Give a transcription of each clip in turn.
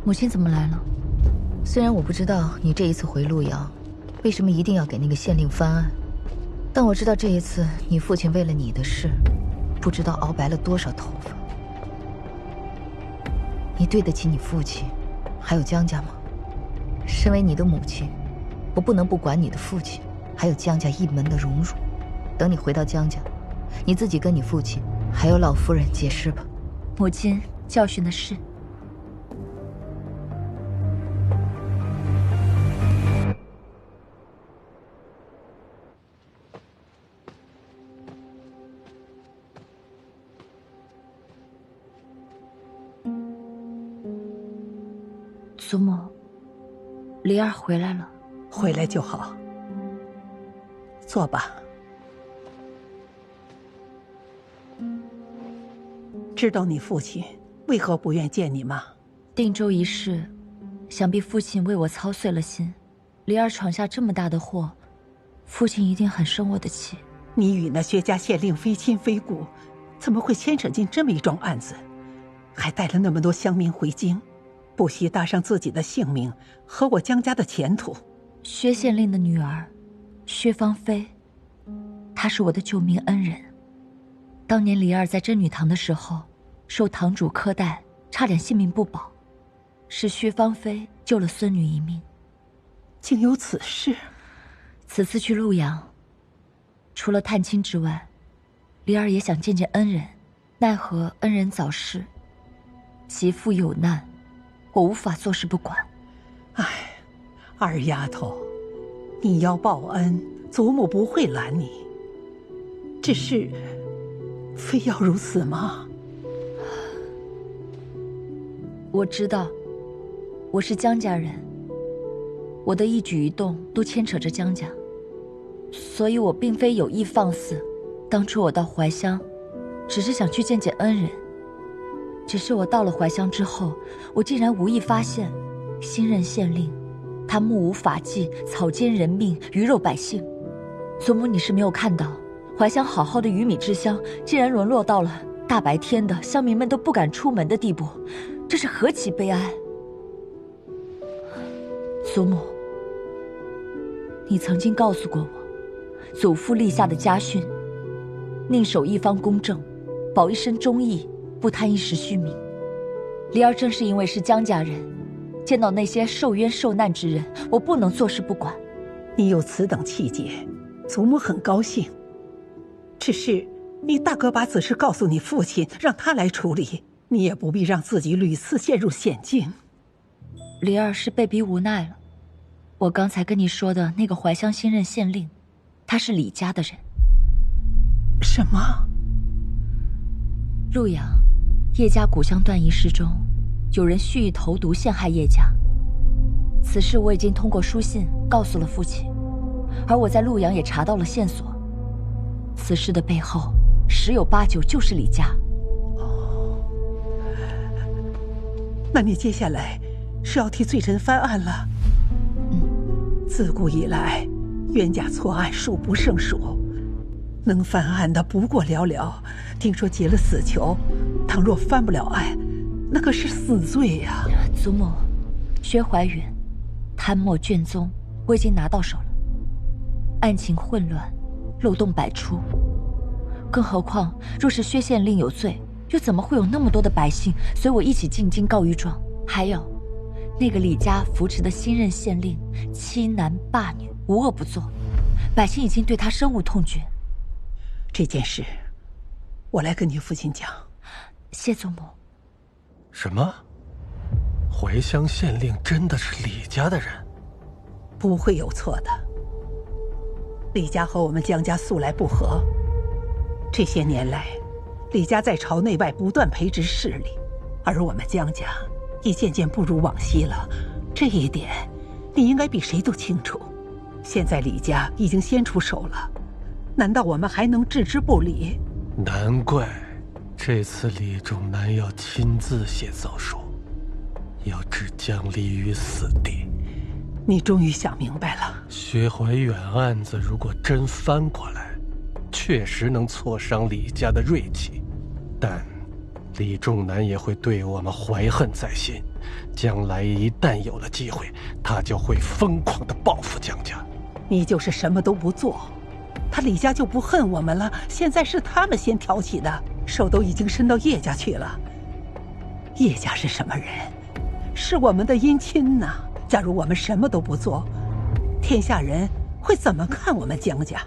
母亲怎么来了？虽然我不知道你这一次回陆阳，为什么一定要给那个县令翻案，但我知道这一次你父亲为了你的事，不知道熬白了多少头发。你对得起你父亲，还有江家吗？身为你的母亲，我不能不管你的父亲，还有江家一门的荣辱。等你回到江家，你自己跟你父亲还有老夫人解释吧。母亲教训的是。祖母，离儿回来了。回来就好，坐吧。知道你父亲为何不愿见你吗？定州一事，想必父亲为我操碎了心。离儿闯下这么大的祸，父亲一定很生我的气。你与那薛家县令非亲非故，怎么会牵扯进这么一桩案子？还带了那么多乡民回京，不惜搭上自己的性命和我江家的前途。薛县令的女儿，薛芳菲，她是我的救命恩人。当年离儿在真女堂的时候，受堂主苛待，差点性命不保，是薛芳菲救了孙女一命。竟有此事！此次去陆阳，除了探亲之外，离儿也想见见恩人，奈何恩人早逝，其父有难，我无法坐视不管。唉，二丫头，你要报恩，祖母不会拦你。只是，非要如此吗？我知道，我是江家人，我的一举一动都牵扯着江家，所以我并非有意放肆。当初我到怀乡，只是想去见见恩人。只是我到了怀乡之后，我竟然无意发现，新任县令，他目无法纪，草菅人命，鱼肉百姓。祖母，你是没有看到，怀乡好好的鱼米之乡，竟然沦落到了大白天的乡民们都不敢出门的地步，这是何其悲哀！祖母，你曾经告诉过我，祖父立下的家训，宁守一方公正，保一身忠义，不贪一时虚名。离儿正是因为是江家人，见到那些受冤受难之人，我不能坐视不管。你有此等气节，祖母很高兴。只是你大可把此事告诉你父亲，让他来处理，你也不必让自己屡次陷入险境。离儿是被逼无奈了。我刚才跟你说的那个怀乡新任县令，他是李家的人。什么？陆阳叶家古香断仪事中，有人蓄意投毒陷害叶家。此事我已经通过书信告诉了父亲，而我在陆阳也查到了线索。此事的背后十有八九就是李家。哦，那你接下来是要替罪臣翻案了？自古以来，冤假错案数不胜数，能翻案的不过寥寥。听说结了死囚，倘若翻不了案，那可是死罪呀！祖母，薛怀远贪墨卷宗我已经拿到手了，案情混乱，漏洞百出。更何况，若是薛县令有罪，又怎么会有那么多的百姓随我一起进京告御状？还有，那个李家扶持的新任县令欺男霸女，无恶不作，百姓已经对他深恶痛绝。这件事，我来跟你父亲讲。谢祖母。什么？怀乡县令真的是李家的人？不会有错的。李家和我们江家素来不和，这些年来，李家在朝内外不断培植势力，而我们江家已渐渐不如往昔了。这一点，你应该比谁都清楚。现在李家已经先出手了，难道我们还能置之不理？难怪这次李仲南要亲自写奏书，要置江离于死地。你终于想明白了。薛怀远案子如果真翻过来，确实能挫伤李家的锐气，但李仲南也会对我们怀恨在心。将来一旦有了机会，他就会疯狂地报复江家。你就是什么都不做，他李家就不恨我们了。现在是他们先挑起的，手都已经伸到叶家去了。叶家是什么人？是我们的姻亲呐。假如我们什么都不做，天下人会怎么看我们江家？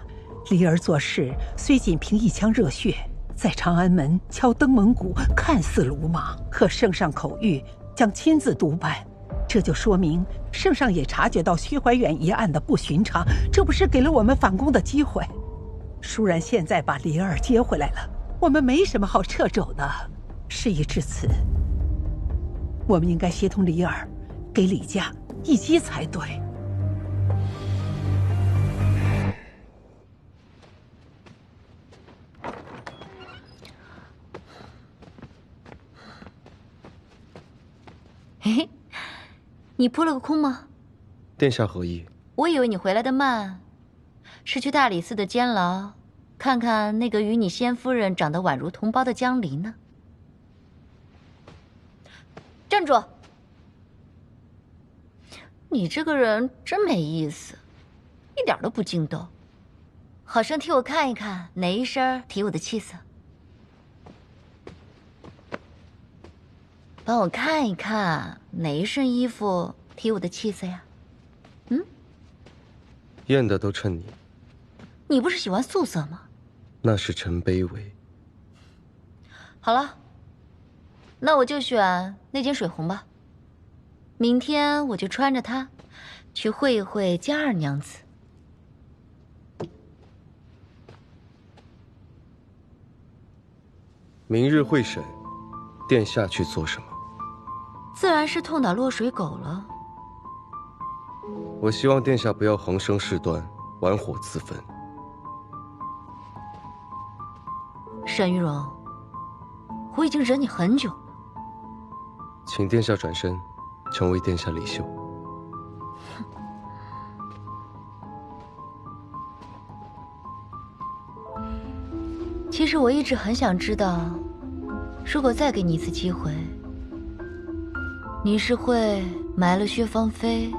李儿做事虽仅凭一腔热血，在长安门敲登门鼓，看似鲁莽，可圣上口谕将亲自督办，这就说明圣上也察觉到薛怀远一案的不寻常，这不是给了我们反攻的机会？倏然现在把李儿接回来了，我们没什么好掣肘的。事已至此，我们应该协同李儿，给李家一击才对。嘿嘿，你扑了个空吗？殿下何意？我以为你回来的慢，是去大理寺的监牢，看看那个与你先夫人长得宛如同胞的江离呢。站住！你这个人真没意思，一点都不惊动。好生替我看一看，哪一身提我的气色？帮我看一看，哪一身衣服提我的气色呀？验的都称你。你不是喜欢素色吗？那是臣卑微。好了，那我就选那件水红吧。明天我就穿着它，去会一会江二娘子。明日会审，殿下去做什么？自然是痛打落水狗了。我希望殿下不要横生事端，玩火自焚。沈玉荣，我已经忍你很久了。请殿下转身，成为殿下李秀。其实我一直很想知道，如果再给你一次机会，你是会埋了薛芳菲，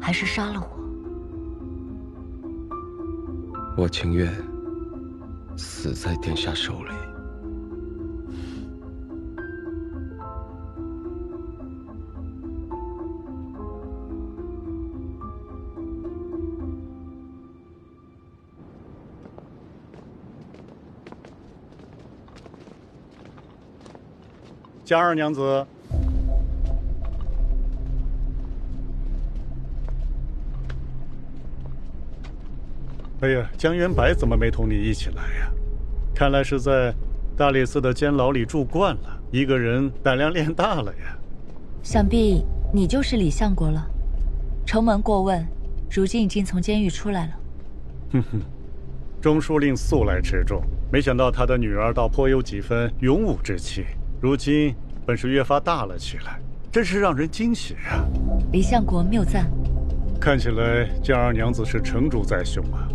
还是杀了我？我情愿死在殿下手里。江二娘子，哎呀，江元白怎么没同你一起来呀？看来是在大理寺的监牢里住惯了，一个人胆量练大了呀。想必你就是李相国了。承蒙过问，如今已经从监狱出来了。哼哼，中书令素来持重，没想到他的女儿倒颇有几分勇武之气。如今本是越发大了起来，真是让人惊喜啊！李相国谬赞。看起来江二娘子是成竹在胸啊！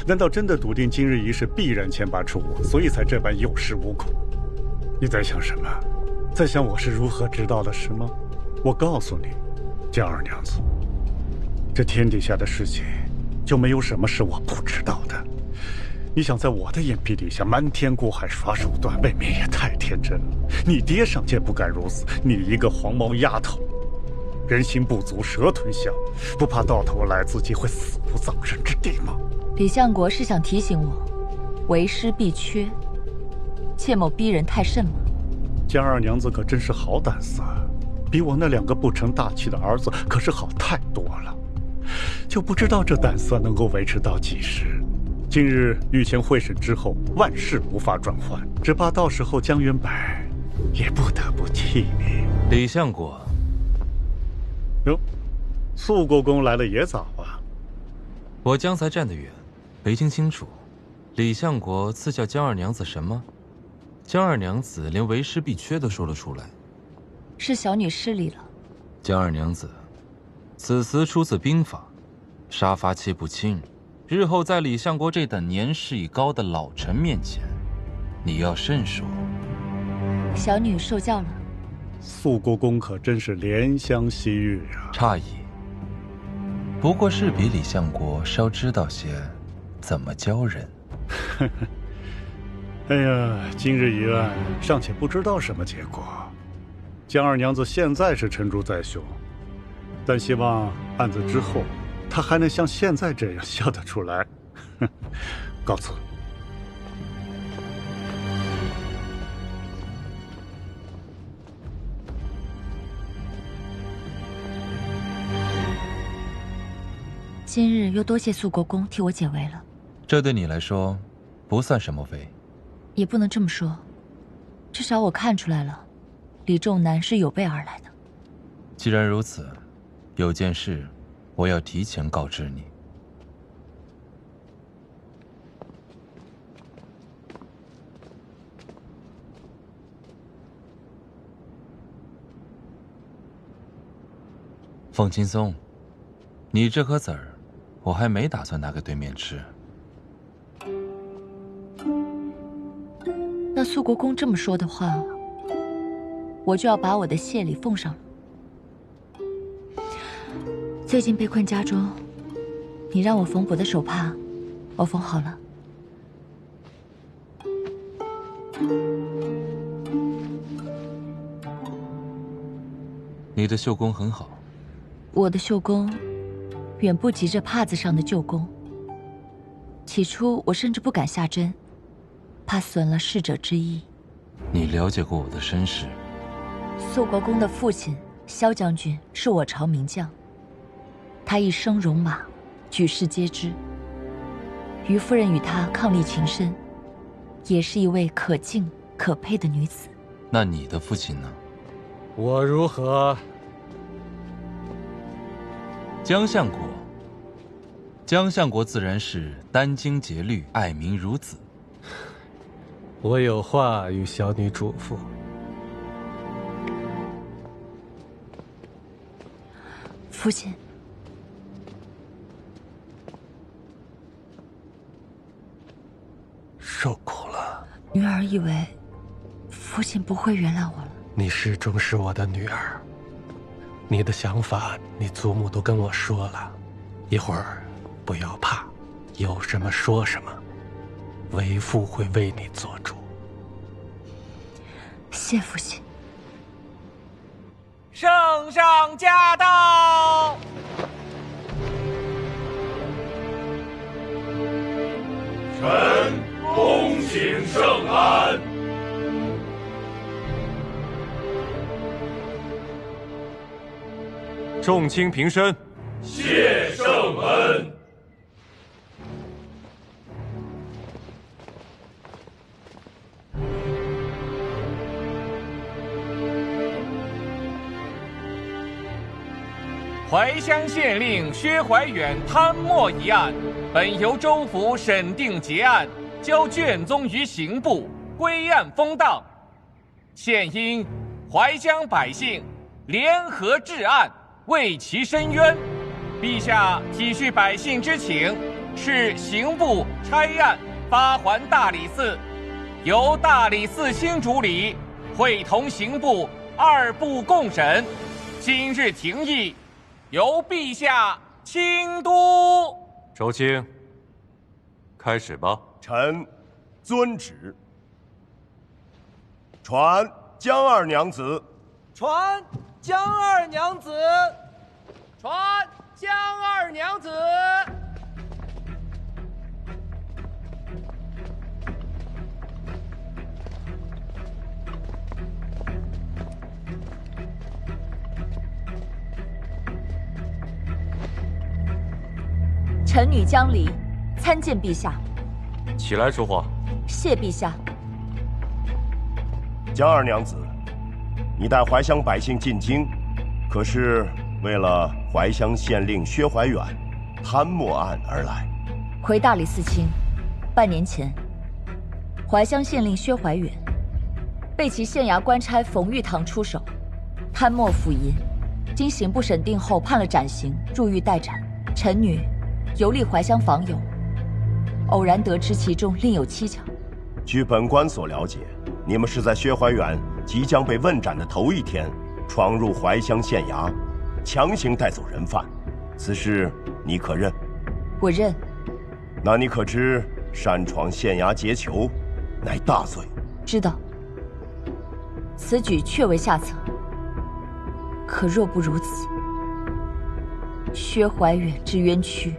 难道真的笃定今日一事必然牵拔出我，所以才这般有恃无恐？你在想什么？在想我是如何知道的事吗？我告诉你，江二娘子，这天底下的事情，就没有什么是我不知道的。你想在我的眼皮底下瞒天过海耍手段，未免也太天真了。你爹尚且不敢如此，你一个黄毛丫头，人心不足蛇吞象，不怕到头来自己会死无葬身之地吗？李相国是想提醒我，为师必缺，切莫逼人太甚吗？江二娘子可真是好胆色，比我那2个不成大器的儿子可是好太多了。就不知道这胆色能够维持到几时。今日御前会审之后，万事无法转换，只怕到时候江元白也不得不替你。李相国，哟，素国公来了也早啊。我刚才站得远，没听清楚，李相国赐教江二娘子什么？江二娘子连为师必缺都说了出来，是小女失礼了。江二娘子，此词出自兵法，杀伐气不轻。日后在李相国这等年事已高的老臣面前，你要慎说。小女受教了。肃国公可真是怜香惜玉啊！诧异，不过是比李相国稍知道些怎么教人。哎呀，今日一案尚且不知道什么结果。江二娘子现在是沉竹在胸，但希望案子之后，她还能像现在这样笑得出来。告辞。今日又多谢肃国公替我解围了。这对你来说，不算什么围。也不能这么说，至少我看出来了，李仲南是有备而来的。既然如此，有件事，我要提前告知你。凤青松，你这颗籽儿，我还没打算拿给对面吃。那肃国公这么说的话，我就要把我的谢礼奉上了。最近被困家中，你让我缝补的手帕，我缝好了。你的绣工很好。我的绣工远不及这帕子上的旧工。起初我甚至不敢下针，怕损了逝者之意。你了解过我的身世？肃国公的父亲萧将军是我朝名将，他一生戎马，举世皆知。于夫人与他伉俪情深，也是一位可敬可佩的女子。那你的父亲呢？我如何？江相国，江相国自然是殚精竭虑，爱民如子。我有话与小女嘱咐。父亲，受苦了。女儿以为父亲不会原谅我了。你始终是我的女儿，你的想法，你祖母都跟我说了。一会儿不要怕，有什么说什么，为父会为你做主。谢父亲。圣上驾到！臣恭请圣安。众卿平身，谢圣恩。怀乡县令薛怀远贪墨一案，本由州府审定结案，交卷宗于刑部，归案封档。现因怀乡百姓联合治案，为其申冤，陛下体恤百姓之情，是刑部差案发还大理寺，由大理寺卿主理，会同刑部二部共审。今日庭议，由陛下亲督。周卿，开始吧。臣遵旨。传江二娘子。传江二娘子。传江二娘子。臣女江离参见陛下。起来说话。谢陛下。江二娘子，你带怀乡百姓进京，可是为了怀乡县令薛怀远贪墨案而来？回大理寺卿，半年前，怀乡县令薛怀远被其县衙官差冯玉堂出手，贪墨腐淫，经刑部审定后判了斩刑，入狱待斩。臣女游历怀乡访友，偶然得知其中另有蹊跷。据本官所了解，你们是在薛怀远即将被问斩的头一天，闯入怀乡县衙，强行带走人犯，此事你可认？我认。那你可知擅闯县衙劫囚，乃大罪？知道。此举确为下策。可若不如此，薛怀远之冤屈，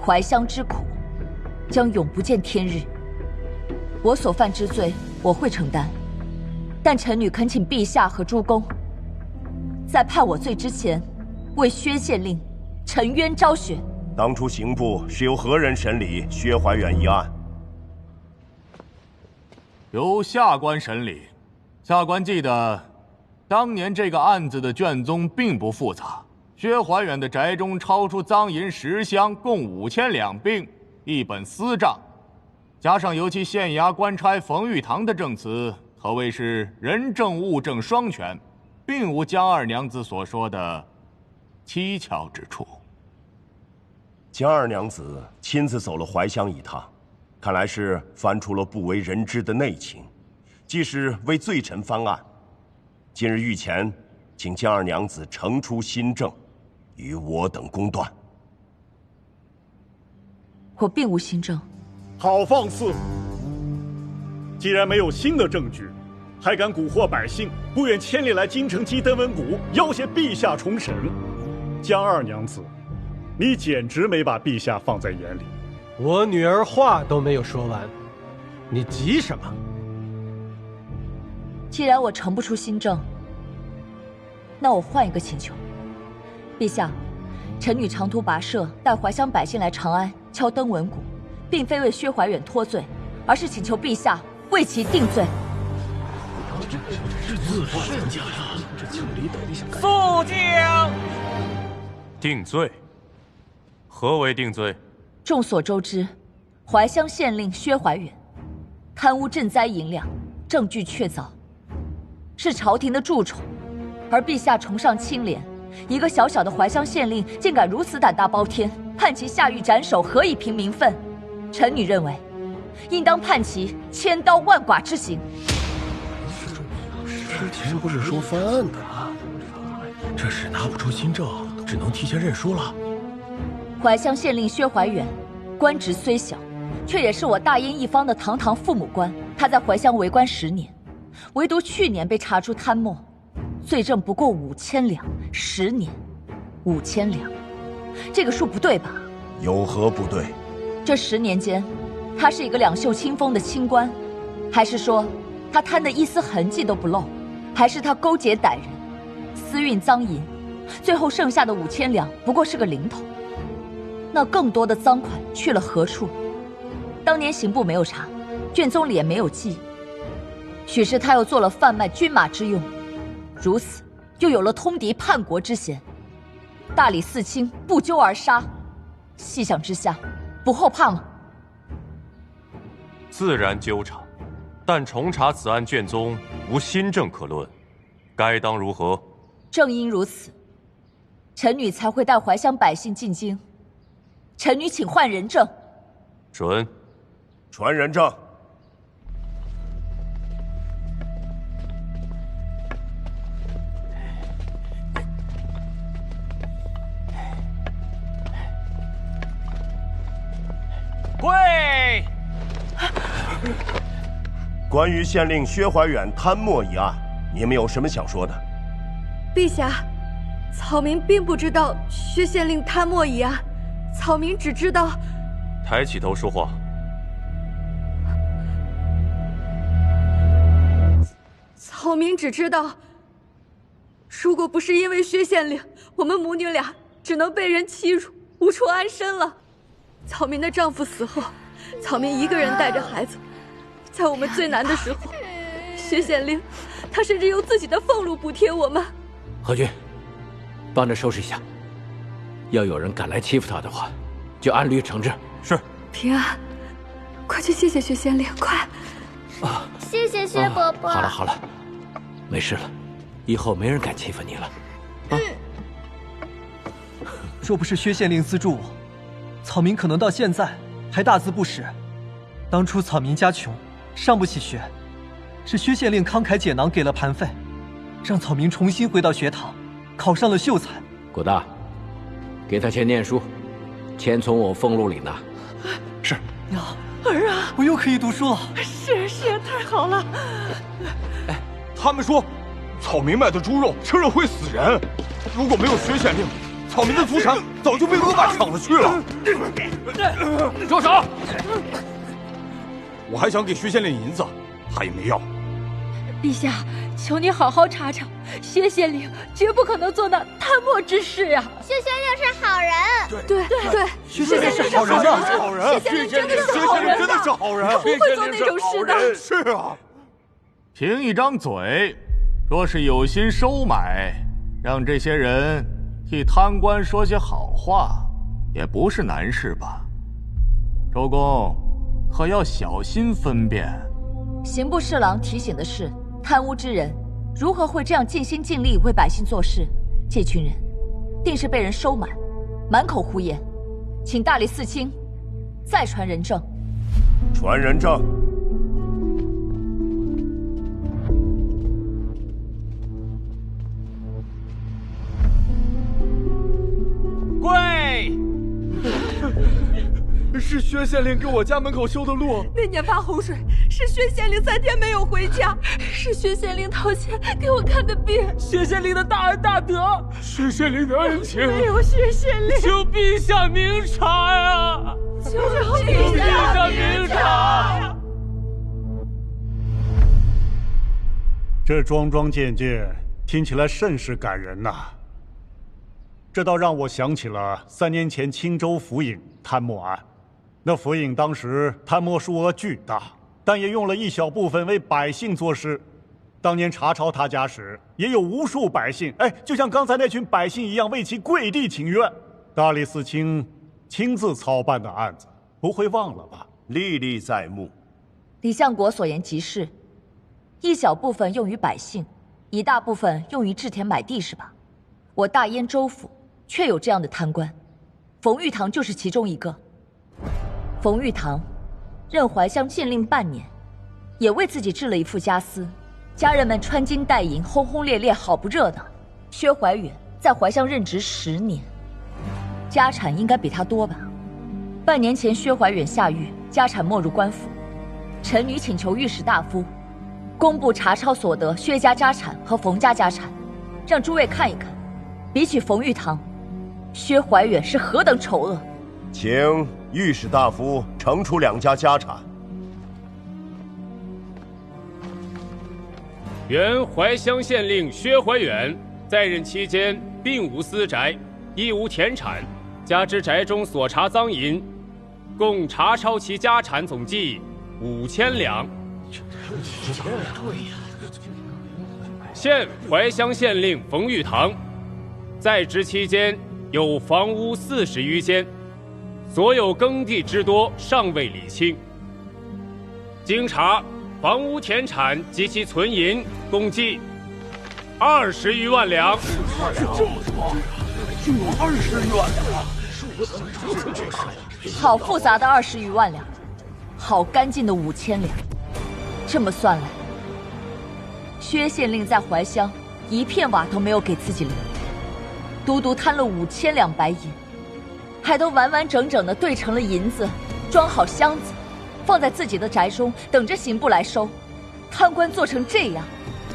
怀乡之苦，将永不见天日。我所犯之罪，我会承担，但臣女恳请陛下和诸公，在判我罪之前，为薛县令沉冤昭雪。当初刑部是由何人审理薛怀远一案？由下官审理。下官记得，当年这个案子的卷宗并不复杂。薛怀远的宅中超出赃银10箱，共5000两，并1本私账，加上由其县衙官差冯玉堂的证词，可谓是人证物证双全，并无江二娘子所说的蹊跷之处。江二娘子亲自走了怀乡一趟，看来是翻出了不为人知的内情，既是为罪臣翻案。今日御前，请江二娘子呈出新证，与我等公断。我并无新证。好放肆！既然没有新的证据，还敢蛊惑百姓，不远千里来京城鸡登文谷，要挟陛下重审。江二娘子，你简直没把陛下放在眼里。我女儿话都没有说完，你急什么？既然我呈不出新证，那我换一个请求。陛下，臣女长途跋涉，带怀乡百姓来长安敲登文谷，并非为薛怀远脱罪，而是请求陛下为其定罪。肃静！定罪？何为定罪？众所周知，怀乡县令薛怀远贪污赈灾银两，证据确凿，是朝廷的蛀虫。而陛下崇尚清廉，一个小小的怀乡县令竟敢如此胆大包天，判其下狱斩首，何以平民愤？臣女认为，应当判其千刀万剐之刑。之前不是说翻案的吗？这事拿不出新证，只能提前认输了。怀乡县令薛怀远，官职虽小，却也是我大燕一方的堂堂父母官。他在怀乡为官10年，唯独去年被查出贪墨，罪证不过5000两，10年，5000两，这个数不对吧？有何不对？这10年间，他是一个两袖清风的清官，还是说他贪得一丝痕迹都不露？还是他勾结歹人，私运赃银，最后剩下的5000两不过是个零头？那更多的赃款去了何处？当年刑部没有查，卷宗里也没有记，许是他又做了贩卖军马之用，如此又有了通敌叛国之嫌，大理寺卿不究而杀，细想之下，不后怕吗？自然纠察，但重查此案卷宗，无新证可论，该当如何？正因如此，臣女才会带怀乡百姓进京。臣女请换人证。准。传人证。跪！关于县令薛怀远贪墨一案，你们有什么想说的？陛下，草民并不知道薛县令贪墨一案，草民只知道……抬起头说话。草民只知道，如果不是因为薛县令，我们母女俩只能被人欺辱，无处安身了。草民的丈夫死后，草民一个人带着孩子，在我们最难的时候，薛县令他甚至用自己的俸禄补贴我们。何君，帮着收拾一下，要有人敢来欺负他的话，就按律惩治。是。平安，快去谢谢薛县令，快！啊，谢谢薛伯伯。好了好了，没事了，以后没人敢欺负你了。啊，若不是薛县令资助我，草民可能到现在还大字不识。当初草民家穷，上不起学，是薛县令慷慨解囊给了盘费，让草民重新回到学堂，考上了秀才。古大，给他钱念书，钱从我俸禄里拿。是。娘，儿啊，我又可以读书了。是，太好了。哎，他们说，草民卖的猪肉吃了会死人。如果没有薛县令，草民的祖产早就被恶霸抢了去了。住手！我还想给薛县令银子，他也没要。陛下，求你好好查查，薛县令绝不可能做那贪墨之事呀。薛县令是好人。对，薛县令是好人，是好人。薛县令真的是好人，不会做那种事的。是啊。凭一张嘴，若是有心收买，让这些人替贪官说些好话，也不是难事吧？周公，可要小心分辨。刑部侍郎提醒的是，贪污之人如何会这样尽心尽力为百姓做事？这群人定是被人收买，满口胡言，请大理寺卿再传人证。传人证。跪！是薛县令给我家门口修的路。那年发洪水，是薛县令3天没有回家，是薛县令掏钱给我看的病。薛县令的大恩大德，薛县令的恩情，没有薛县令，求陛下明察呀！求陛下明察！这桩桩件件听起来甚是感人呐。这倒让我想起了3年前青州府尹贪墨案。那府尹当时贪墨数额巨大，但也用了一小部分为百姓做事。当年查抄他家时，也有无数百姓，就像刚才那群百姓一样，为其跪地请愿。大理寺卿亲自操办的案子，不会忘了吧？历历在目。李相国所言极是，一小部分用于百姓，一大部分用于置田买地，是吧？我大燕州府确有这样的贪官，冯玉堂就是其中一个。冯玉堂任怀乡县令半年，也为自己置了一副家私，家人们穿金戴银，轰轰烈烈，好不热闹。薛怀远在怀乡任职10年，家产应该比他多吧？半年前薛怀远下狱，家产没入官府，臣女请求御史大夫公布查抄所得薛家家产和冯家家产，让诸位看一看，比起冯玉堂，薛怀远是何等丑恶。请御史大夫呈出2家家产。原怀乡县令薛怀远在任期间，并无私宅，亦无田产，加之宅中所查赃银，共查抄其家产总计5000两。现怀乡县令冯玉堂在职期间，有房屋40余间，所有耕地之多尚未理清。经查，房屋田产及其存银共计20余万两。这么多，就有20余万两。好复杂的20余万两，好干净的5000两。这么算来，薛县令在怀乡一片瓦都没有给自己留，独独贪了5000两白银，还都完完整整的兑成了银子，装好箱子，放在自己的宅中，等着刑部来收。贪官做成这样，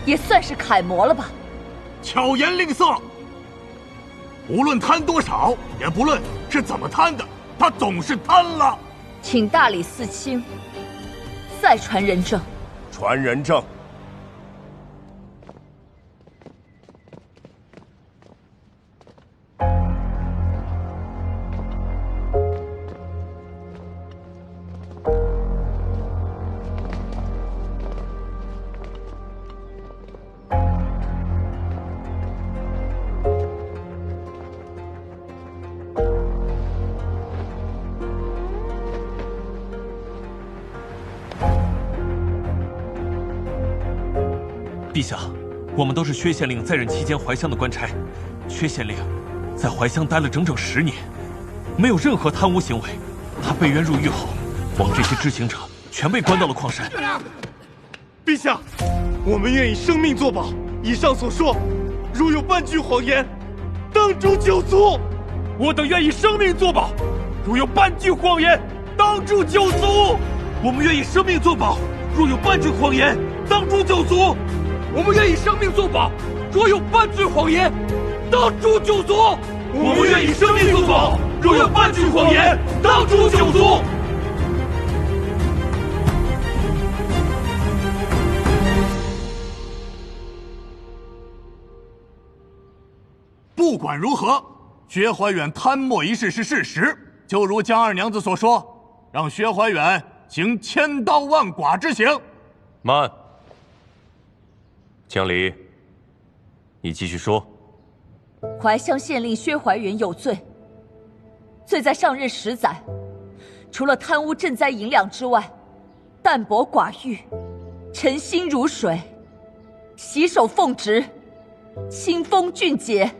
也算是楷模了吧？巧言令色，无论贪多少，也不论是怎么贪的，他总是贪了。请大理寺卿再传人证。传人证。陛下，我们都是薛县令在任期间怀乡的官差。薛县令在怀乡待了整整10年，没有任何贪污行为。他被冤入狱后，我们这些知情者全被关到了矿山。陛下，我们愿以生命作保。以上所说，如有半句谎言，当诛九族。我等愿以生命作保，如有半句谎言，当诛九族。我们愿以生命作保，若有半句谎言，当诛九族。我们愿以生命作保，若有半句谎言，当诛九族。我们愿以生命作保，若有半句谎言，当诛九族。不管如何，薛怀远贪墨一事是事实，就如江二娘子所说，让薛怀远行千刀万剐之刑。慢，江离，你继续说。怀乡县令薛怀远有罪，罪在上任10载，除了贪污赈灾银两之外，淡泊寡欲，诚心如水，洗手奉职，清风俊洁。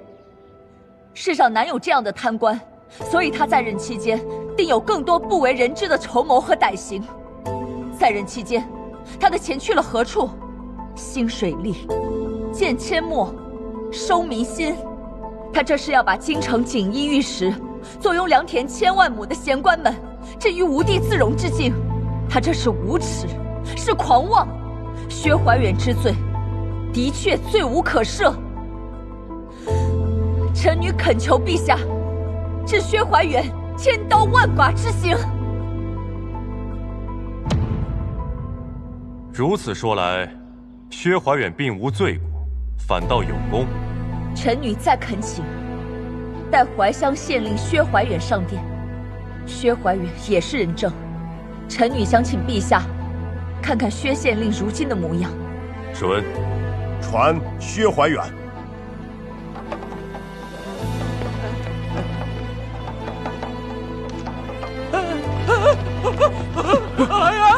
世上难有这样的贪官，所以他在任期间定有更多不为人知的筹谋和歹行。在任期间，他的钱去了何处？兴水利，建阡陌，收民心。他这是要把京城锦衣玉食、坐拥良田1000万亩的闲官们置于无地自容之境。他这是无耻，是狂妄。薛怀远之罪，的确罪无可赦。臣女恳求陛下，治薛怀远千刀万剐之刑。如此说来，薛怀远并无罪过，反倒有功。臣女再恳请，待怀乡县令薛怀远上殿。薛怀远也是人证，臣女想请陛下看看薛县令如今的模样。准。传薛怀远。哎呀！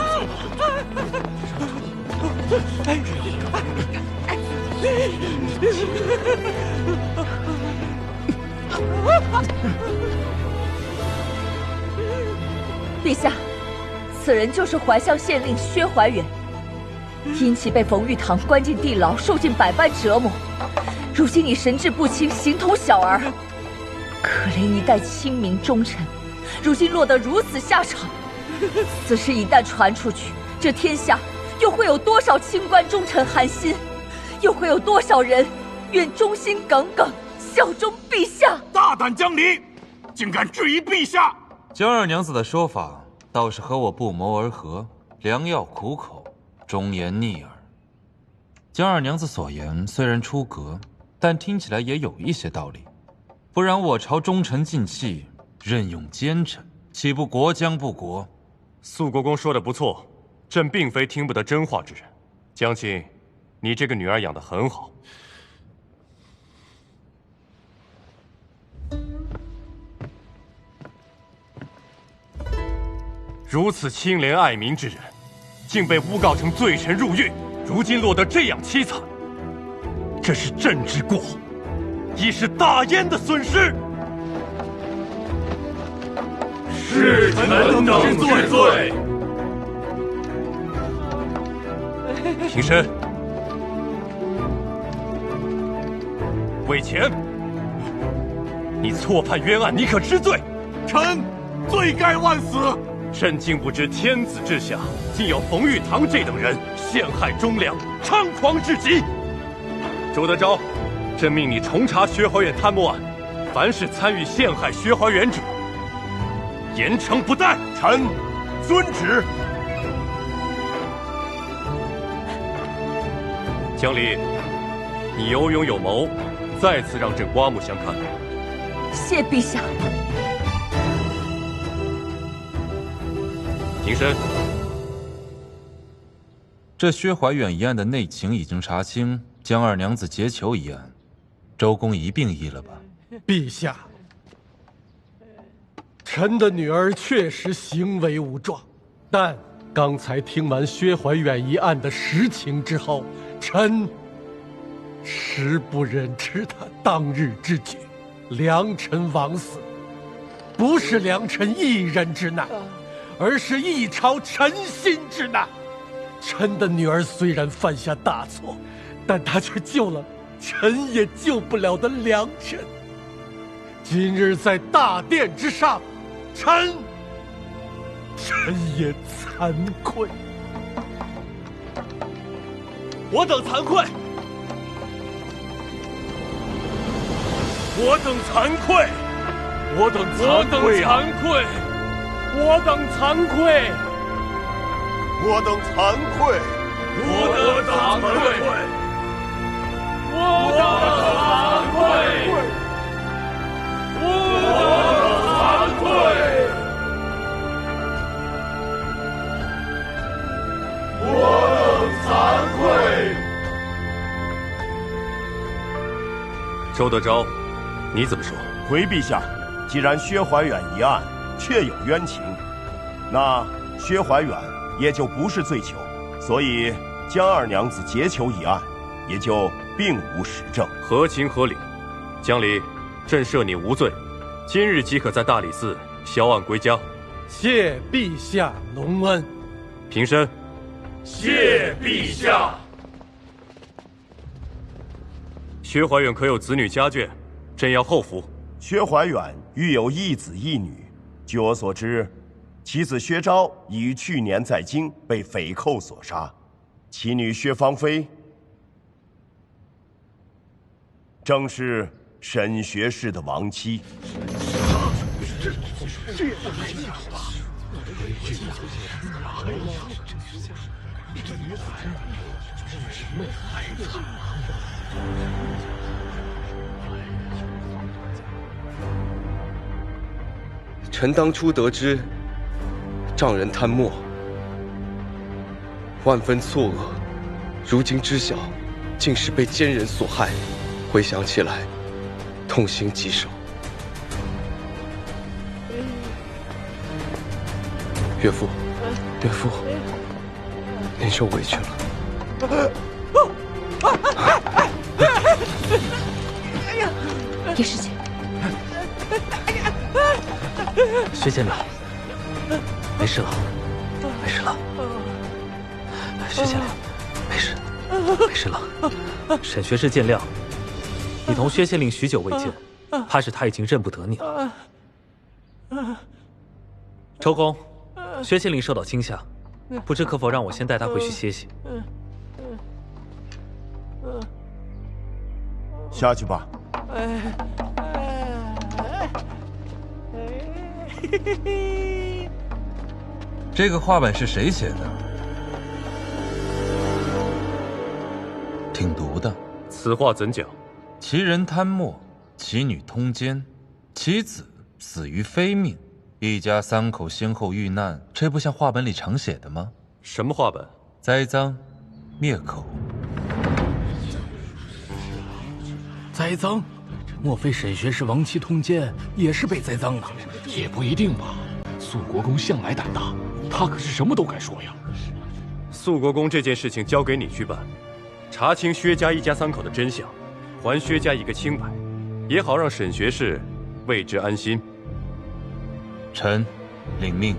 陛下，此人就是怀乡县令薛怀远，因其被冯玉堂关进地牢，受尽百般折磨，如今已神志不清，形同小儿。可怜一代清明忠臣，如今落得如此下场。此事一旦传出去，这天下又会有多少清官忠臣寒心？又会有多少人愿忠心耿耿效忠陛下？大胆江离，竟敢质疑陛下！江二娘子的说法倒是和我不谋而合，良药苦口，忠言逆耳。江二娘子所言虽然出格，但听起来也有一些道理。不然我朝忠臣尽弃，任用奸臣，岂不国将不国？肃国公说的不错，朕并非听不得真话之人。江亲，你这个女儿养得很好。如此清廉爱民之人，竟被诬告成罪臣入狱，如今落得这样凄惨，这是朕之过，亦是大燕的损失。是臣等治罪。平身。韦乾，你错判冤案，你可知罪？臣罪该万死。朕竟不知天子之下，竟有冯玉堂这等人陷害忠良，猖狂至极。周德昭，朕命你重查薛怀远贪墨案，凡是参与陷害薛怀远者，严惩不贷。臣遵旨。江离，你有勇有谋，再次让朕刮目相看。谢陛下。平身。这薛怀远一案的内情已经查清，江二娘子劫囚一案，周公一并议了吧？陛下，臣的女儿确实行为无状，但刚才听完薛怀远一案的实情之后，臣实不忍吃他当日之举。良臣枉死，不是良臣一人之难，而是一朝臣心之难。臣的女儿虽然犯下大错，但她却救了臣也救不了的良人。今日在大殿之上，臣也惭愧。我等惭愧，我等惭愧，我等惭愧啊！我等惭愧，我等惭愧，我等惭愧，我等惭愧，我等惭愧，我等惭愧。周德昭，你怎么说？回陛下，既然薛怀远一案确有冤情，那薛怀远也就不是罪囚，所以江二娘子劫囚一案也就并无实证。合情合理。江离，朕赦你无罪，今日即可在大理寺销案归家。谢陛下隆恩。平身。谢陛下。薛怀远可有子女家眷？朕要后福。薛怀远育有一子一女，据我所知，其子薛昭已于去年在京被匪寇所杀，其女薛芳菲正是沈学士的亡妻。臣当初得知丈人贪墨，万分错愕，如今知晓，竟是被奸人所害。回想起来，痛心疾首。岳父，岳父，您受委屈了。叶师姐，薛县令，没事了，没事了。薛县令，没事，没事了。沈学士见谅，你同薛县令许久未见，怕是他已经认不得你了。周公，薛县令受到惊吓，不知可否让我先带他回去歇息？下去吧。这个画本是谁写的？挺毒的。此话怎讲？其人贪墨，其女通奸，其子死于非命，一家三口先后遇难，这不像画本里常写的吗？什么画本？栽赃，灭口。栽赃？莫非沈学士亡妻通奸也是被栽赃啊？也不一定吧。肃国公向来胆大，他可是什么都敢说呀。肃国公这件事情交给你去办，查清薛家一家三口的真相，还薛家一个清白，也好让沈学士为之安心。臣领命。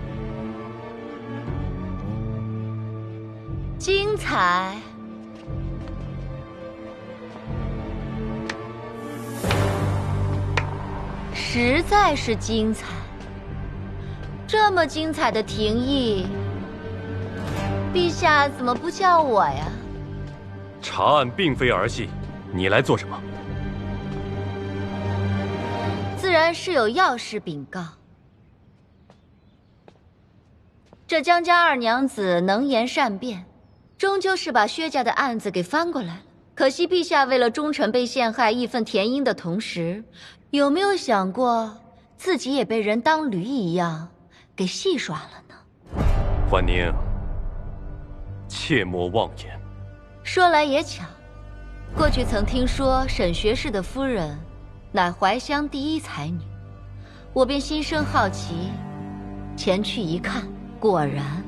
精彩。实在是精彩，这么精彩的廷议，陛下怎么不叫我呀？查案并非儿戏，你来做什么？自然是有要事禀告。这江家二娘子能言善辩，终究是把薛家的案子给翻过来了。可惜陛下为了忠臣被陷害，义愤填膺的同时，有没有想过自己也被人当驴一样给戏耍了呢？婉宁，切莫妄言。说来也巧，过去曾听说沈学士的夫人乃怀乡第一才女，我便心生好奇，前去一看，果然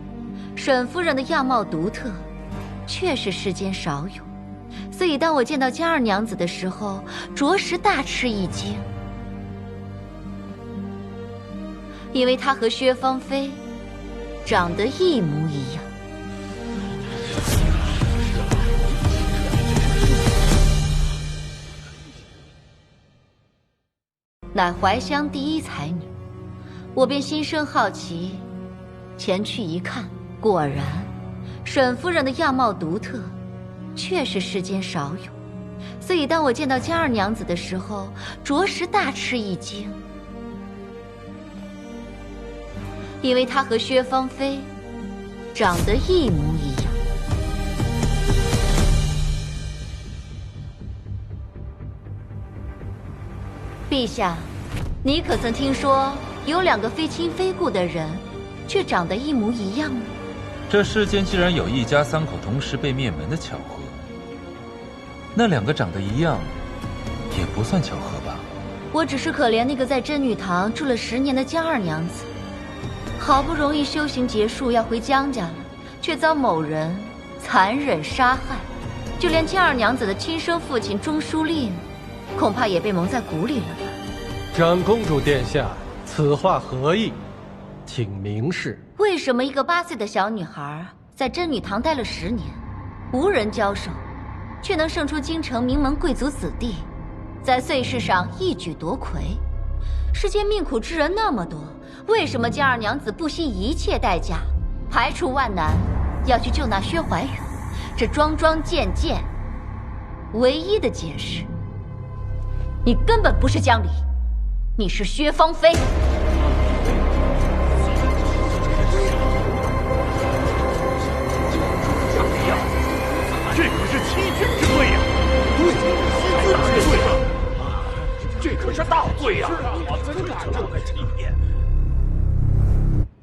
沈夫人的样貌独特，确是世间少有。所以当我见到江二娘子的时候，着实大吃一惊，因为她和薛芳菲长得一模一样。乃怀乡第一才女，我便心生好奇，前去一看，果然，沈夫人的样貌独特，确是世间少有。所以当我见到江二娘子的时候，着实大吃一惊，因为她和薛芳菲长得一模一样。陛下，你可曾听说有2个非亲非故的人，却长得一模一样呢？这世间既然有一家3口同时被灭门的巧合，那2个长得一样，也不算巧合吧？我只是可怜那个在真女堂住了10年的江二娘子，好不容易修行结束要回江家了，却遭某人残忍杀害，就连江二娘子的亲生父亲钟书令，恐怕也被蒙在鼓里了吧？长公主殿下，此话何意？请明示。为什么一个8岁的小女孩在真女堂待了10年，无人教授，却能胜出京城名门贵族子弟，在岁事上一举夺魁？世间命苦之人那么多，为什么江二娘子不惜一切代价，排除万难，要去救那薛怀远？这桩桩件件，唯一的解释，你根本不是江离，你是薛芳菲。这可是欺君之罪呀！对，欺君之罪啊！这可是大罪呀！怎敢这么欺骗？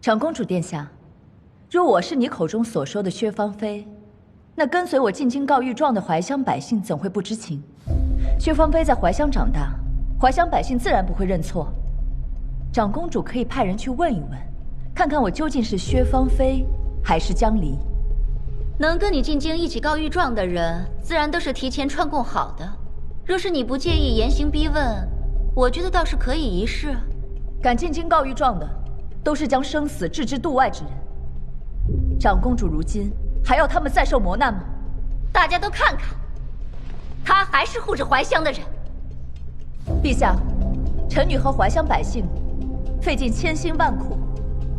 长公主殿下，若我是你口中所说的薛芳菲，那跟随我进京告御状的怀乡百姓怎会不知情？薛芳菲在怀乡长大，怀乡百姓自然不会认错。长公主可以派人去问一问，看看我究竟是薛芳菲还是江离。能跟你进京一起告御状的人，自然都是提前串供好的。若是你不介意严刑逼问，我觉得倒是可以一试。敢进京告御状的，都是将生死置之度外之人。长公主如今还要他们再受磨难吗？大家都看看，他还是护着怀乡的人。陛下，臣女和怀乡百姓费尽千辛万苦，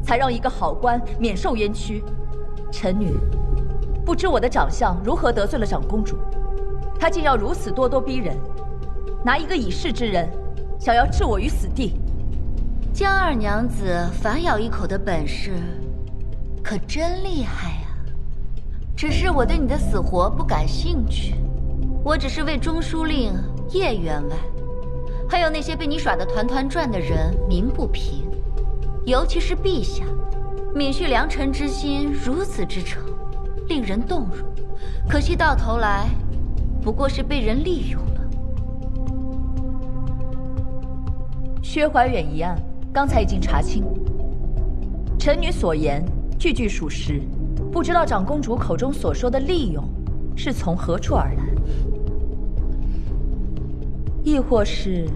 才让一个好官免受冤屈。臣女不知我的长相如何得罪了长公主，她竟要如此咄咄逼人，拿一个已逝之人，想要置我于死地。江二娘子反咬一口的本事，可真厉害呀！只是我对你的死活不感兴趣，我只是为钟书令叶员外，还有那些被你耍得团团转的人鸣不平。尤其是陛下，免去良臣之心如此之诚，令人动容，可惜到头来不过是被人利用了。薛怀远一案刚才已经查清，臣女所言句句属实，不知道长公主口中所说的利用是从何处而来，亦或是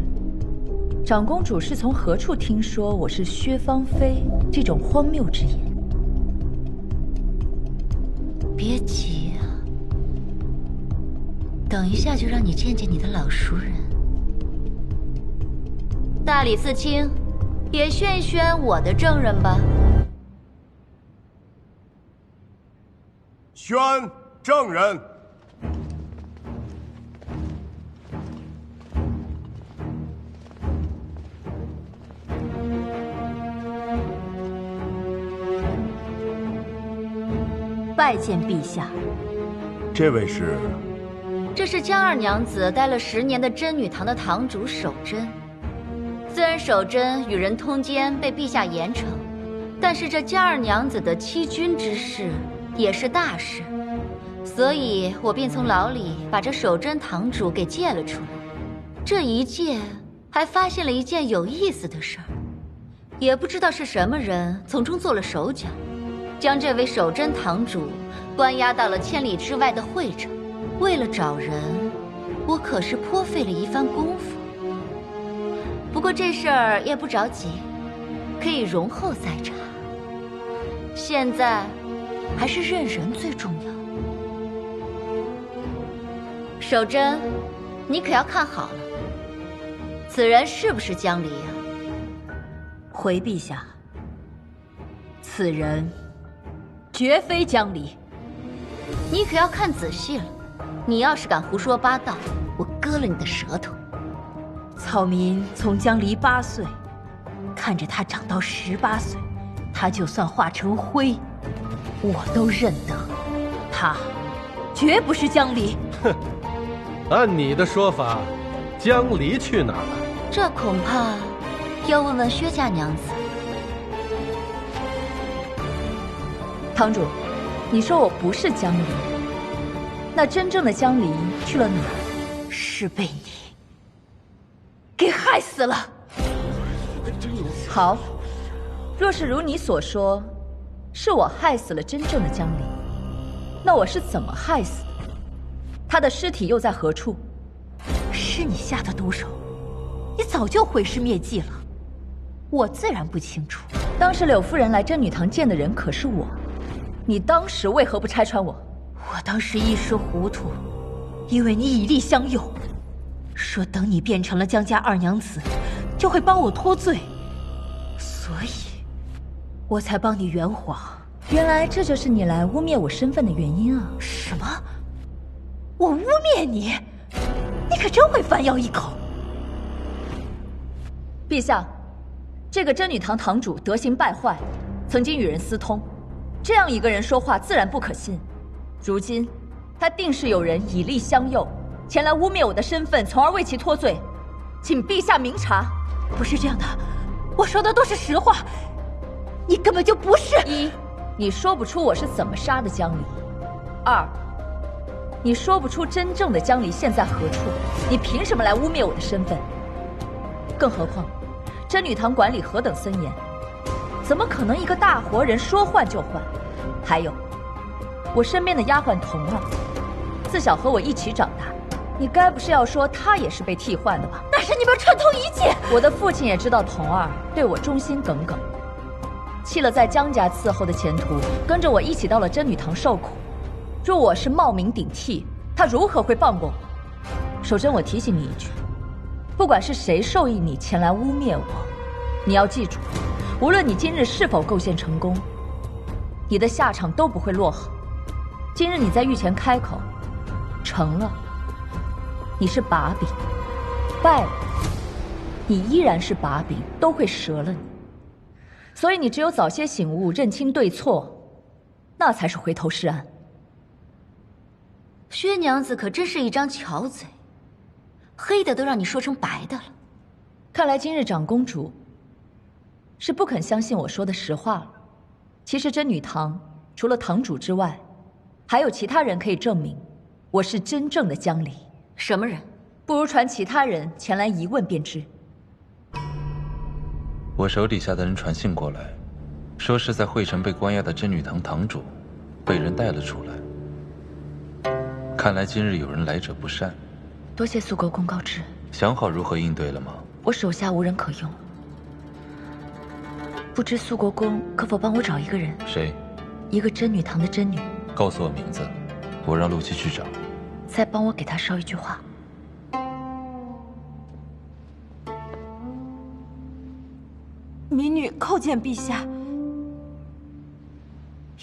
长公主是从何处听说我是薛芳菲这种荒谬之言？别急啊，等一下就让你见见你的老熟人。大理寺卿，也宣一宣我的证人吧。宣证人。拜见陛下。这位是？这是江二娘子待了10年的真女堂的堂主守贞。虽然守贞与人通奸被陛下严惩，但是这江二娘子的欺君之事也是大事，所以我便从牢里把这守贞堂主给借了出来。这一借，还发现了一件有意思的事儿，也不知道是什么人从中做了手脚，将这位守贞堂主关押到了千里之外的会诊。为了找人，我可是颇费了一番功夫。不过这事儿也不着急，可以容后再查。现在还是认人最重要。守贞，你可要看好了，此人是不是江离呀？回陛下，此人绝非江离。你可要看仔细了，你要是敢胡说八道，我割了你的舌头。草民从江离8岁，看着他长到18岁，他就算化成灰，我都认得。他绝不是江离。哼，按你的说法，江离去哪儿了？这恐怕要问问薛家娘子。堂主，你说我不是江离，那真正的江离去了哪儿？是被你给害死了。好，若是如你所说，是我害死了真正的江离，那我是怎么害死的？他的尸体又在何处？是你下的毒手，你早就毁尸灭迹了，我自然不清楚。当时柳夫人来真女堂见的人可是我，你当时为何不拆穿我？我当时一时糊涂，因为你以力相诱，说等你变成了江家2娘子，就会帮我脱罪，所以我才帮你圆谎。原来这就是你来污蔑我身份的原因啊！什么？我污蔑你？你可真会反咬一口。陛下，这个真女堂堂主德行败坏，曾经与人私通，这样一个人说话自然不可信。如今他定是有人以力相诱，前来污蔑我的身份，从而为其脱罪，请陛下明察。不是这样的，我说的都是实话，你根本就不是。一，你说不出我是怎么杀的江离；二，你说不出真正的江离现在何处，你凭什么来污蔑我的身份？更何况，真女堂管理何等森严，怎么可能一个大活人说换就换？还有，我身边的丫鬟童儿，自小和我一起长大，你该不是要说她也是被替换的吧？那是你们串通一气。我的父亲也知道童儿对我忠心耿耿，弃了在江家伺候的前途，跟着我一起到了真女堂受苦。若我是冒名顶替，他如何会放过我？守贞，我提醒你一句，不管是谁授意你前来污蔑我，你要记住，无论你今日是否构陷成功，你的下场都不会落好。今日你在御前开口，成了，你是把柄；败了，你依然是把柄，都会折了你。所以你只有早些醒悟，认清对错，那才是回头是岸。薛娘子可真是一张巧嘴，黑的都让你说成白的了。看来今日长公主是不肯相信我说的实话了。其实真女堂除了堂主之外，还有其他人可以证明我是真正的江离。什么人？不如传其他人前来一问便知。我手底下的人传信过来，说是在惠城被关押的真女堂堂主被人带了出来。看来今日有人来者不善。多谢苏国公告知。想好如何应对了吗？我手下无人可用，不知苏国公可否帮我找一个人？谁？一个真女堂的真女。告诉我名字，我让陆琪去找。再帮我给她捎一句话。民女叩见陛下。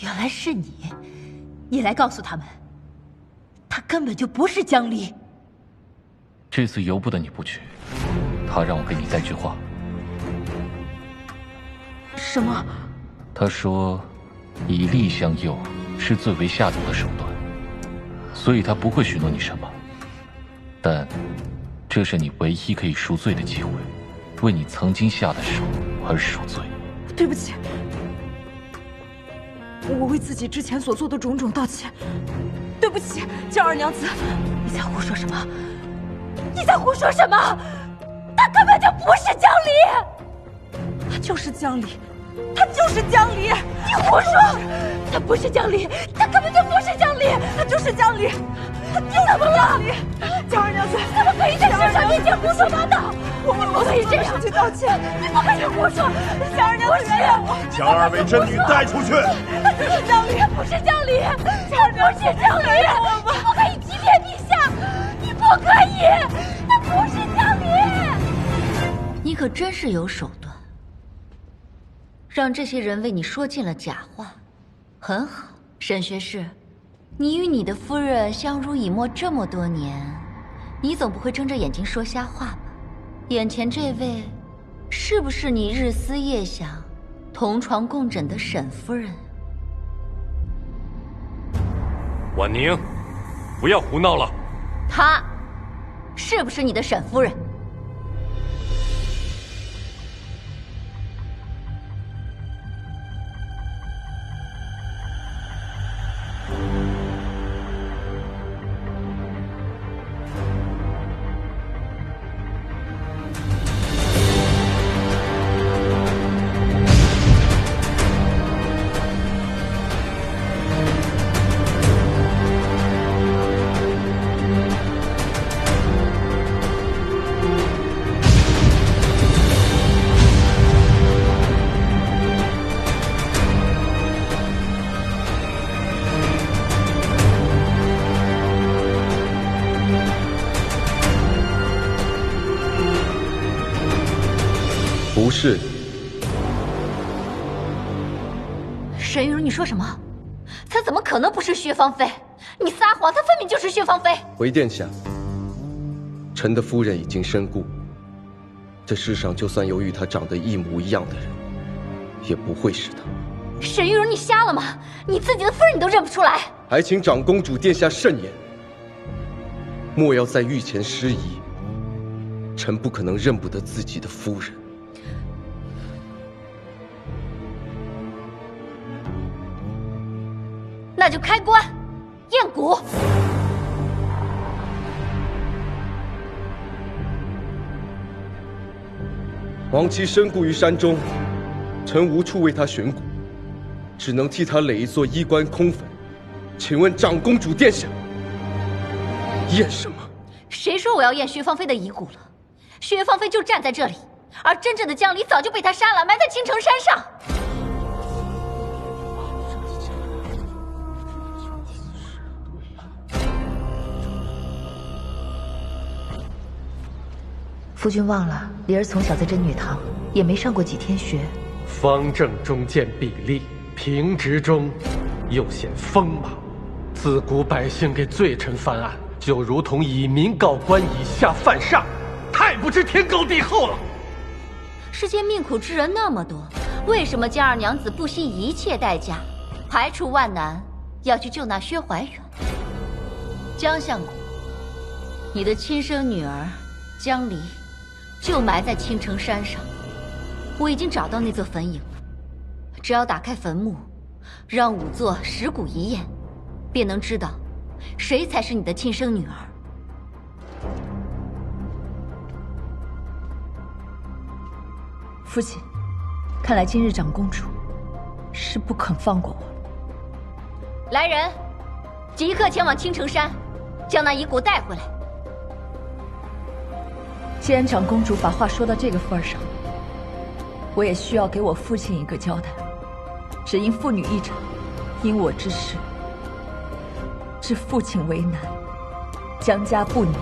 原来是你，你来告诉他们，他根本就不是江离。这次由不得你不去，他让我给你带句话。什么？他说，以力相诱是最为下毒的手段，所以他不会许诺你什么，但这是你唯一可以赎罪的机会，为你曾经下的手而赎罪。对不起，我为自己之前所做的种种道歉。对不起，江二娘子，你在胡说什么？你在胡说什么？他根本就不是江离，他就是江离，他就是江离！你胡说！他不是江离，他根本就不是江离，他就是江离，他就是江离！江二娘子，怎么可以在世上面前胡说八道？我不可以这样！去道歉！你不可以胡说！江二娘子，原谅我！将2位真女带出去！他就是江离，他不是江离，他不是江离！你不可以欺骗陛下！你不可以！他不是江离！你可真是有手段，让这些人为你说尽了假话。很好，沈学士，你与你的夫人相濡以沫这么多年，你总不会睁着眼睛说瞎话吧？眼前这位，是不是你日思夜想、同床共枕的沈夫人？婉宁，不要胡闹了。她，是不是你的沈夫人？不是。沈玉茹，你说什么？她怎么可能不是薛芳菲？你撒谎，她分明就是薛芳菲。回殿下，臣的夫人已经身故，这世上就算有与她长得一模一样的人，也不会是她。沈玉茹，你瞎了吗？你自己的夫人你都认不出来？还请长公主殿下慎言，莫要在御前失仪。臣不可能认不得自己的夫人。那就开棺验骨。亡妻身故于山中，臣无处为她寻骨，只能替她垒一座衣冠空坟。请问长公主殿下，验什么？谁说我要验薛芳菲的遗骨了？薛芳菲就站在这里，而真正的江离早就被他杀了，埋在青城山上。夫君忘了，梨儿从小在真女堂，也没上过几天学。方正中见比例，平直中又显锋芒。自古百姓给罪臣翻案，就如同以民告官，以下犯上，太不知天高地厚了。世间命苦之人那么多，为什么江二娘子不惜一切代价，排除万难，要去救那薛怀远？江相公，你的亲生女儿江离就埋在青城山上，我已经找到那座坟茔了。只要打开坟墓，让仵作拾骨一验，便能知道谁才是你的亲生女儿。父亲，看来今日长公主是不肯放过我了。来人，即刻前往青城山，将那遗骨带回来。既然长公主把话说到这个份上，我也需要给我父亲一个交代。只因父女一场，因我之事，致父亲为难，江家不宁。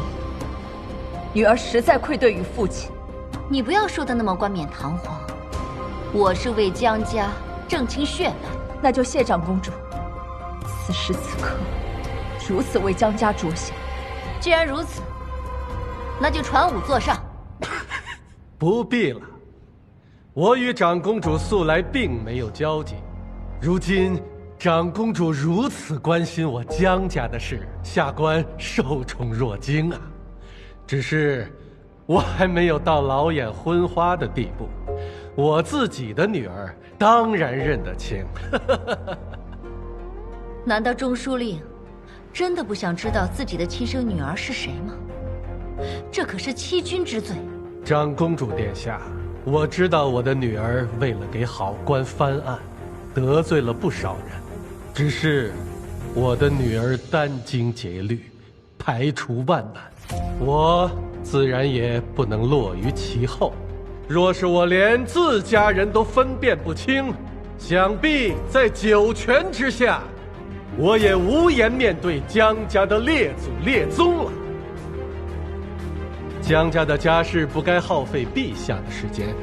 女儿实在愧对于父亲。你不要说的那么冠冕堂皇，我是为江家正清血脉。那就谢长公主，此时此刻如此为江家着想。既然如此，那就传仵作上。不必了，我与长公主素来并没有交集，如今长公主如此关心我江家的事，下官受宠若惊啊。只是我还没有到老眼昏花的地步，我自己的女儿当然认得清。难道中书令真的不想知道自己的亲生女儿是谁吗？这可是欺君之罪。长公主殿下，我知道我的女儿为了给好官翻案，得罪了不少人，只是我的女儿殚精竭虑，排除万难，我自然也不能落于其后。若是我连自家人都分辨不清，想必在九泉之下，我也无颜面对江家的列祖列宗了。江家的家事不该耗费陛下的时间。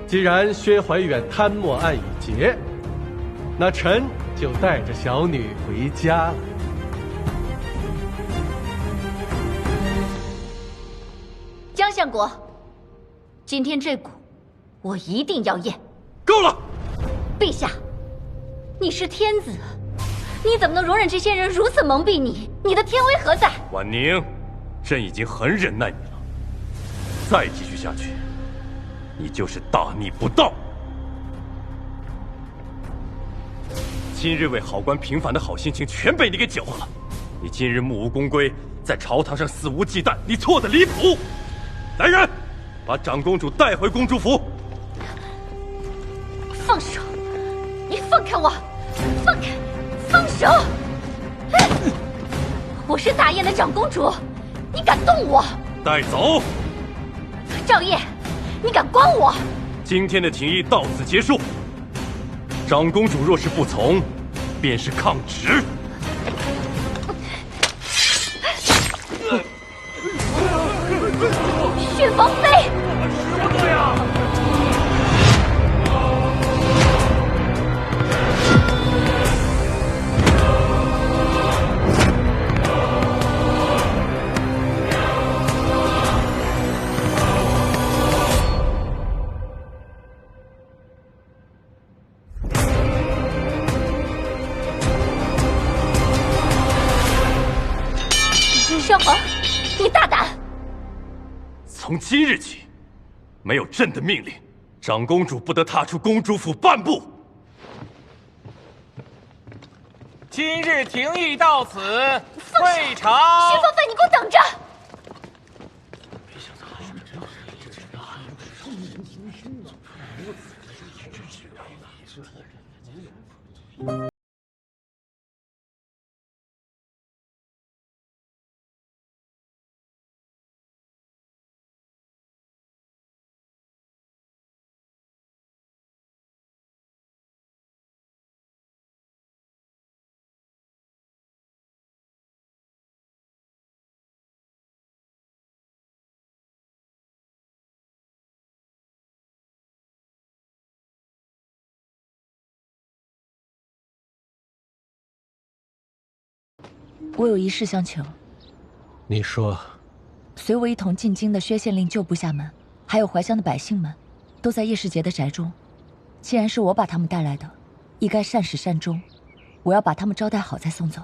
既然薛怀远贪墨案已结，那臣就带着小女回家了。江相国，今天这蛊，我一定要验。够了！陛下，你是天子，你怎么能容忍这些人如此蒙蔽你？你的天威何在？婉宁，朕已经很忍耐你了，再继续下去，你就是大逆不道。今日为好官平反的好心情全被你给搅和了。你今日目无公归，在朝堂上肆无忌惮，你错得离谱。来人，把长公主带回公主府。放手！你放开我！放开！放手！我是大燕的长公主，你敢动我？带走！赵烨，你敢关我？今天的廷议到此结束。长公主若是不从，便是抗旨。薛芳菲，什么呀？宣恒，你大胆！从今日起，没有朕的命令，长公主不得踏出公主府半步。今日廷议到此，会场。薛芳菲，你给我等着！我有一事相求。你说。随我一同进京的薛县令旧部下们，还有怀乡的百姓们，都在叶世杰的宅中。既然是我把他们带来的，亦该善始善终。我要把他们招待好再送走。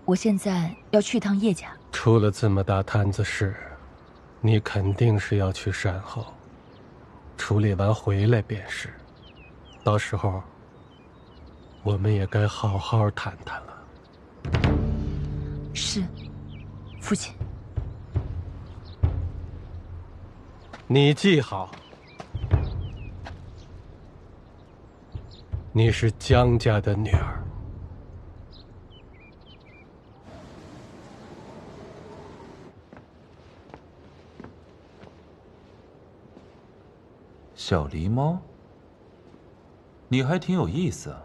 我现在要去一趟叶家。出了这么大摊子事，你肯定是要去善后，处理完回来便是。到时候，我们也该好好谈谈了。是，父亲。你记好，你是江家的女儿。小狸猫，你还挺有意思啊。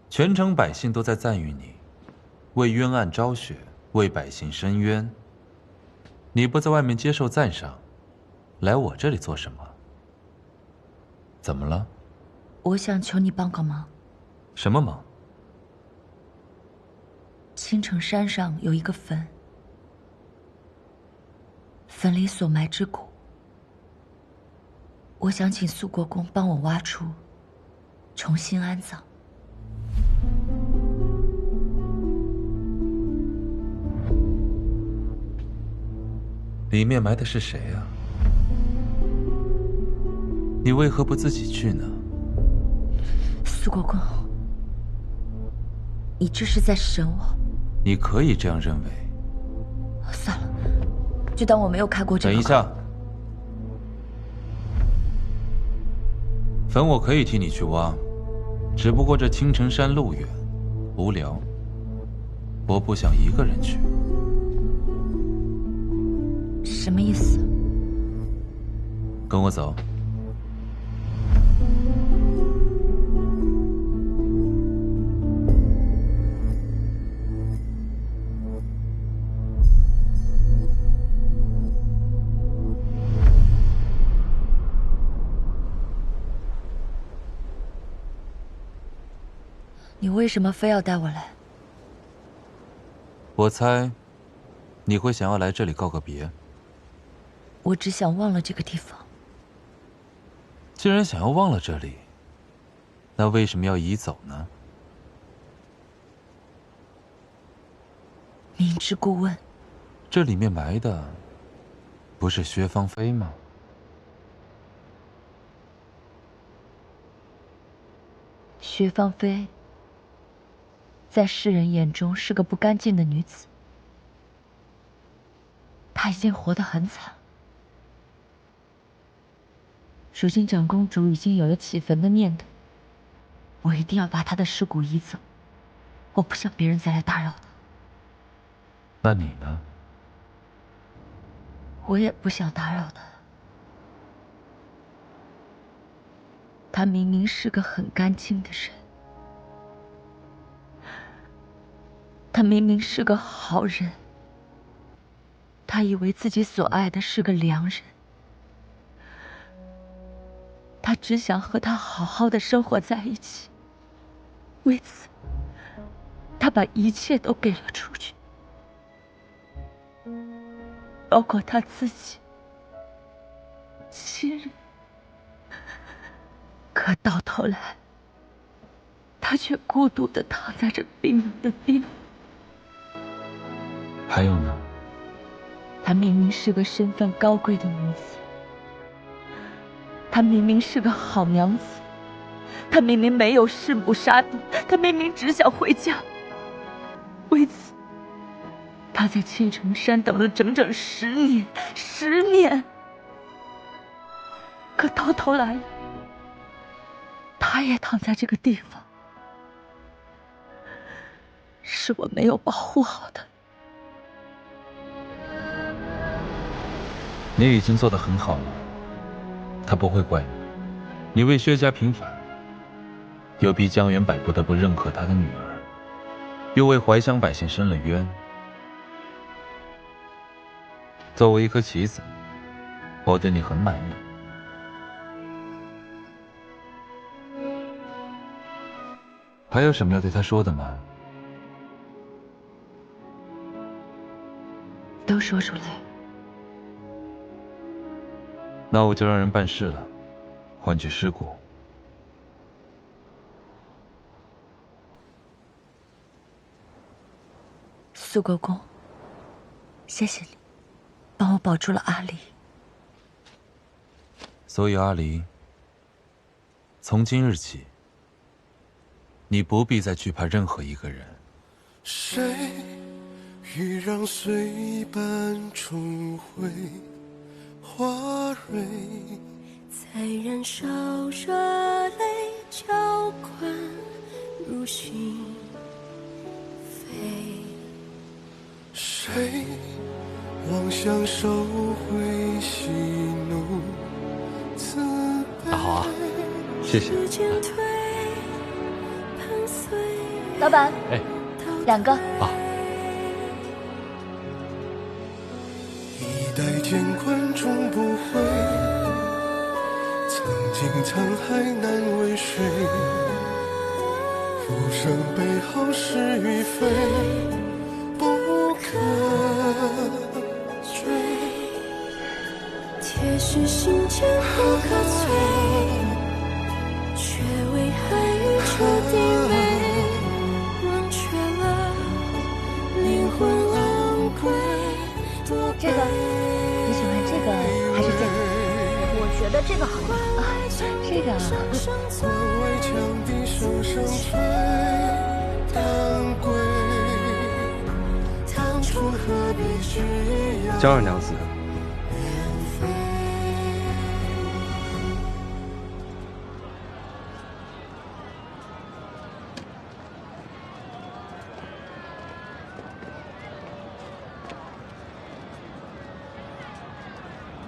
全城百姓都在赞誉你。为冤案昭雪，为百姓伸冤。你不在外面接受赞赏，来我这里做什么？怎么了？我想求你帮个忙。什么忙？青城山上有一个坟，坟里所埋之骨，我想请苏国公帮我挖出，重新安葬。里面埋的是谁啊？你为何不自己去呢？苏国公，你这是在审我？你可以这样认为。算了，就当我没有开过这个口。等一下，坟我可以替你去挖，只不过这青城山路远，无聊，我不想一个人去。什么意思？跟我走。你为什么非要带我来？我猜，你会想要来这里告个别。我只想忘了这个地方。既然想要忘了这里，那为什么要移走呢？明知故问。这里面埋的，不是薛芳菲吗？薛芳菲，在世人眼中是个不干净的女子。她已经活得很惨。如今长公主已经有了起坟的念头，我一定要把她的尸骨移走。我不想别人再来打扰她。那你呢？我也不想打扰她。她明明是个很干净的人，她明明是个好人，她以为自己所爱的是个良人，她只想和他好好的生活在一起。为此，她把一切都给了出去，包括她自己、亲人。可到头来，她却孤独地躺在这冰冷的地方。还有呢？她明明是个身份高贵的女子，她明明是个好娘子，她明明没有弑母杀弟，她明明只想回家。为此，她在青城山等了整整10年。可到头来，她也躺在这个地方。是我没有保护好她。你已经做得很好了，他不会怪你。你为薛家平反，又逼江原柏不得不认可他的女儿，又为怀乡百姓伸了冤。作为一颗棋子，我对你很满意。还有什么要对他说的吗？都说出来。那我就让人办事了，换取尸骨。苏国公，谢谢你，帮我保住了阿离。所以阿离，从今日起，你不必再惧怕任何一个人。谁欲让岁半重回花蕊，在燃烧热泪浇灌如心扉。谁妄想收回喜怒慈悲？大好啊，谢谢。老板，哎，2个。啊。一代监关终不悔，曾经沧海难为水。浮生悲好是与非，不可追。铁石心间不可摧，却为寒雨彻底美。忘却了灵魂昂贵。这个，你喜欢这个还是这个？我觉得这个好啊，这个。江二娘子，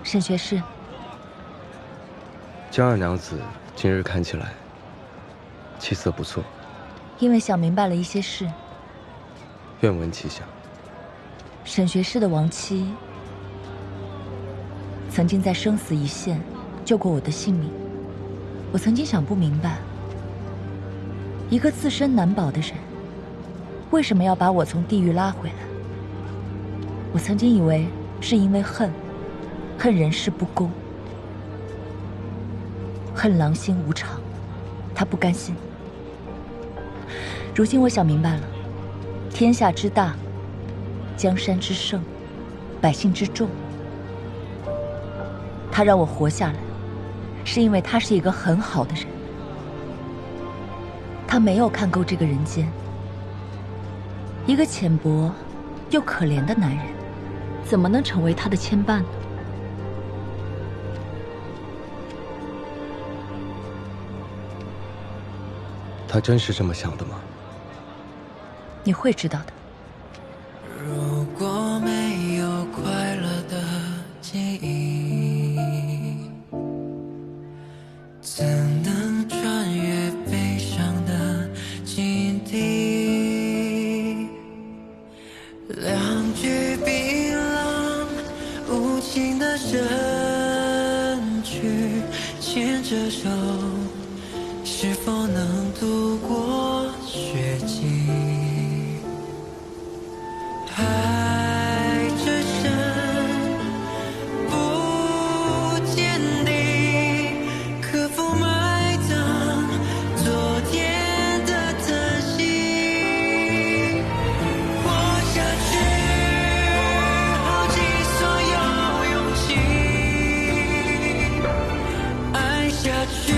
沈学士，江二娘子今日看起来气色不错，因为想明白了一些事。愿闻其详。沈学士的亡妻曾经在生死一线救过我的性命，我曾经想不明白，一个自身难保的人，为什么要把我从地狱拉回来？我曾经以为是因为恨人世不公，恨狼心无常，他不甘心。如今我想明白了，天下之大，江山之盛，百姓之众，他让我活下来，是因为他是一个很好的人。他没有看够这个人间，一个浅薄又可怜的男人，怎么能成为他的牵绊呢？他真是这么想的吗？你会知道的。如果没有快乐的记忆，怎能穿越悲伤的境地？两句冰冷无情的身躯，牵着手，是否能度过雪季？爱之深不见底，可否埋葬昨天的叹息？活下去，耗尽所有勇气；爱下去。